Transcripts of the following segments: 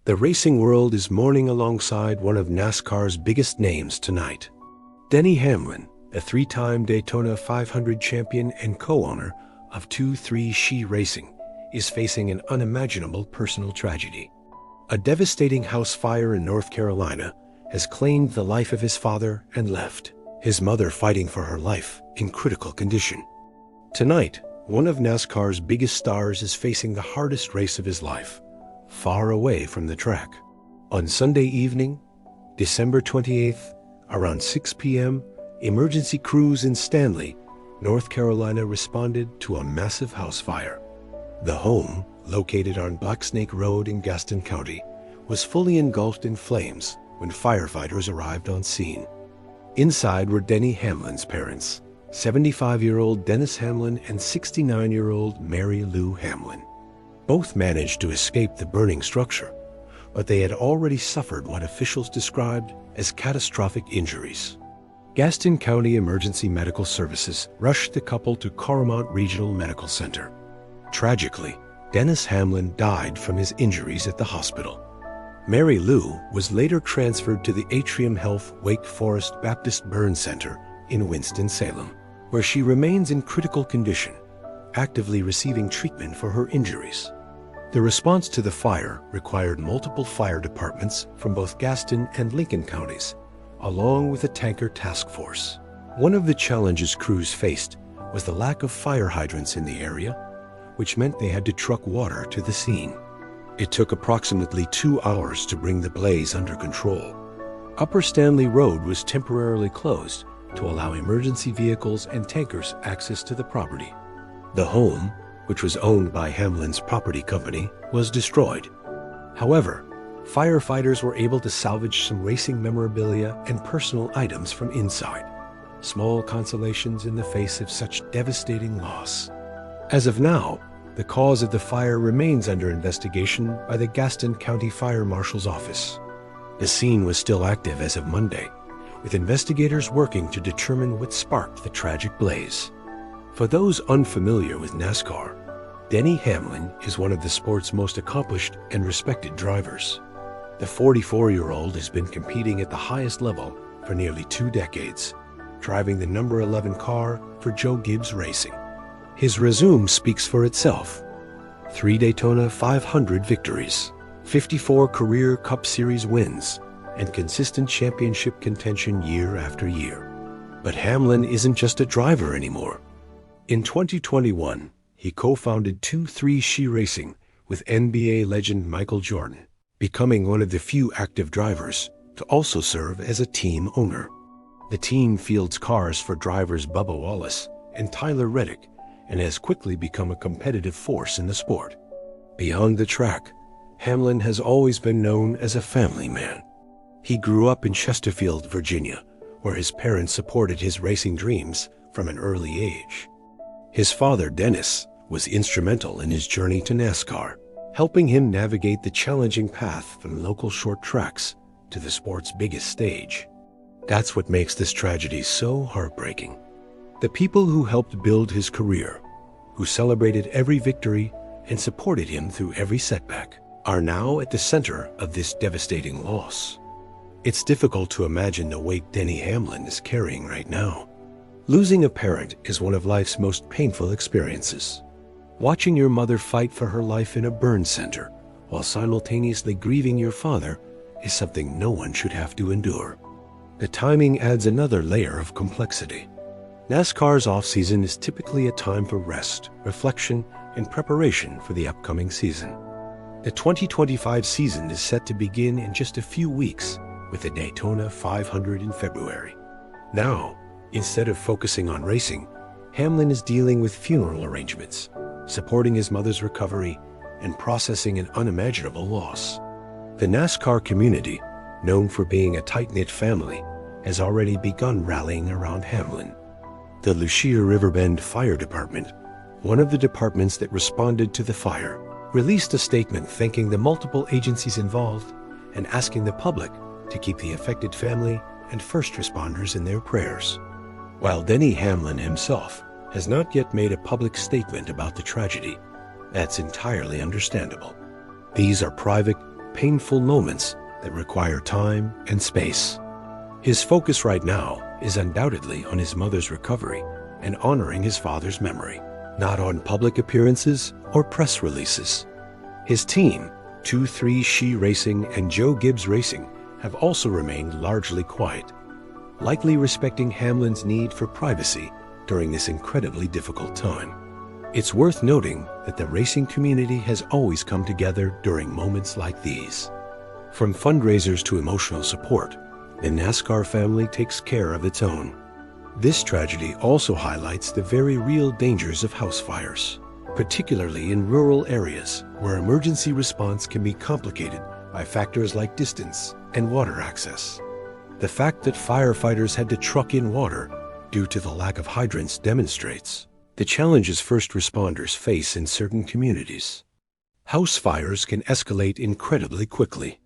The racing world is mourning alongside one of NASCAR's biggest names tonight. Denny Hamlin, a three-time Daytona 500 champion and co-owner of 2-3 She Racing, is facing an unimaginable personal tragedy. A devastating house fire in North Carolina has claimed the life of his father and left his mother fighting for her life in critical condition. Tonight, one of NASCAR's biggest stars is facing the hardest race of his life, far away from the track. On Sunday evening, December 28th, around 6 p.m., emergency crews in Stanley, North Carolina responded to a massive house fire. The home, located on Blacksnake Road in Gaston County, was fully engulfed in flames when firefighters arrived on scene. Inside were Denny Hamlin's parents, 75-year-old Dennis Hamlin and 69-year-old Mary Lou Hamlin. Both managed to escape the burning structure, but they had already suffered what officials described as catastrophic injuries. Gaston County Emergency Medical Services rushed the couple to Coromant Regional Medical Center. Tragically, Dennis Hamlin died from his injuries at the hospital. Mary Lou was later transferred to the Atrium Health Wake Forest Baptist Burn Center in Winston-Salem, where she remains in critical condition, actively receiving treatment for her injuries. The response to the fire required multiple fire departments from both Gaston and Lincoln counties, along with a tanker task force. One of the challenges crews faced was the lack of fire hydrants in the area, which meant they had to truck water to the scene. It took approximately 2 hours to bring the blaze under control. Upper Stanley Road was temporarily closed to allow emergency vehicles and tankers access to the property. The home, which was owned by Hamlin's property company, was destroyed. However, firefighters were able to salvage some racing memorabilia and personal items from inside, small consolations in the face of such devastating loss. As of now, the cause of the fire remains under investigation by the Gaston County Fire Marshal's office. The scene was still active as of Monday, with investigators working to determine what sparked the tragic blaze. For those unfamiliar with NASCAR, Denny Hamlin is one of the sport's most accomplished and respected drivers. The 44-year-old has been competing at the highest level for nearly 2 decades, driving the number 11 car for Joe Gibbs Racing. His resume speaks for itself. 3 Daytona 500 victories, 54 career Cup Series wins, and consistent championship contention year after year. But Hamlin isn't just a driver anymore. In 2021, he co-founded 2-3 She Racing with NBA legend Michael Jordan, becoming one of the few active drivers to also serve as a team owner. The team fields cars for drivers Bubba Wallace and Tyler Reddick and has quickly become a competitive force in the sport. Beyond the track, Hamlin has always been known as a family man. He grew up in Chesterfield, Virginia, where his parents supported his racing dreams from an early age. His father, Dennis, was instrumental in his journey to NASCAR, helping him navigate the challenging path from local short tracks to the sport's biggest stage. That's what makes this tragedy so heartbreaking. The people who helped build his career, who celebrated every victory and supported him through every setback, are now at the center of this devastating loss. It's difficult to imagine the weight Denny Hamlin is carrying right now. Losing a parent is one of life's most painful experiences. Watching your mother fight for her life in a burn center while simultaneously grieving your father is something no one should have to endure. The timing adds another layer of complexity. NASCAR's off-season is typically a time for rest, reflection, and preparation for the upcoming season. The 2025 season is set to begin in just a few weeks with the Daytona 500 in February. Now, instead of focusing on racing, Hamlin is dealing with funeral arrangements, supporting his mother's recovery, and processing an unimaginable loss. The NASCAR community, known for being a tight-knit family, has already begun rallying around Hamlin. The Lucia Riverbend Fire Department, one of the departments that responded to the fire, released a statement thanking the multiple agencies involved and asking the public to keep the affected family and first responders in their prayers. While Denny Hamlin himself has not yet made a public statement about the tragedy, that's entirely understandable. These are private, painful moments that require time and space. His focus right now is undoubtedly on his mother's recovery and honoring his father's memory, not on public appearances or press releases. His team, 2-3 She Racing and Joe Gibbs Racing, have also remained largely quiet, likely respecting Hamlin's need for privacy during this incredibly difficult time. It's worth noting that the racing community has always come together during moments like these. From fundraisers to emotional support, the NASCAR family takes care of its own. This tragedy also highlights the very real dangers of house fires, particularly in rural areas where emergency response can be complicated by factors like distance and water access. The fact that firefighters had to truck in water due to the lack of hydrants demonstrates the challenges first responders face in certain communities. House fires can escalate incredibly quickly.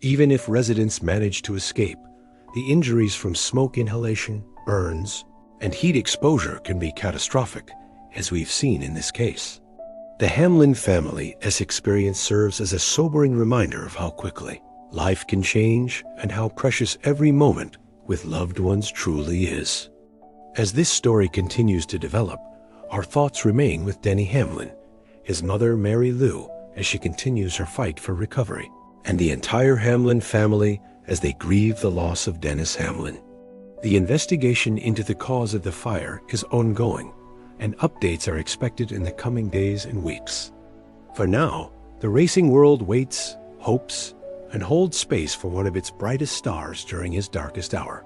Even if residents manage to escape, the injuries from smoke inhalation, burns, and heat exposure can be catastrophic, as we've seen in this case. The Hamlin family's experience serves as a sobering reminder of how quickly life can change and how precious every moment with loved ones truly is. As this story continues to develop, our thoughts remain with Denny Hamlin, his mother Mary Lou as she continues her fight for recovery, and the entire Hamlin family as they grieve the loss of Dennis Hamlin. The investigation into the cause of the fire is ongoing, and updates are expected in the coming days and weeks. For now, the racing world waits, hopes, and holds space for one of its brightest stars during his darkest hour.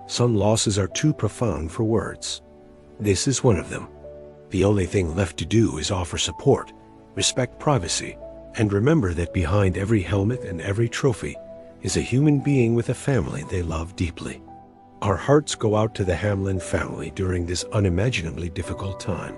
Some losses are too profound for words. This is one of them. The only thing left to do is offer support, respect privacy, and remember that behind every helmet and every trophy is a human being with a family they love deeply. Our hearts go out to the Hamlin family during this unimaginably difficult time.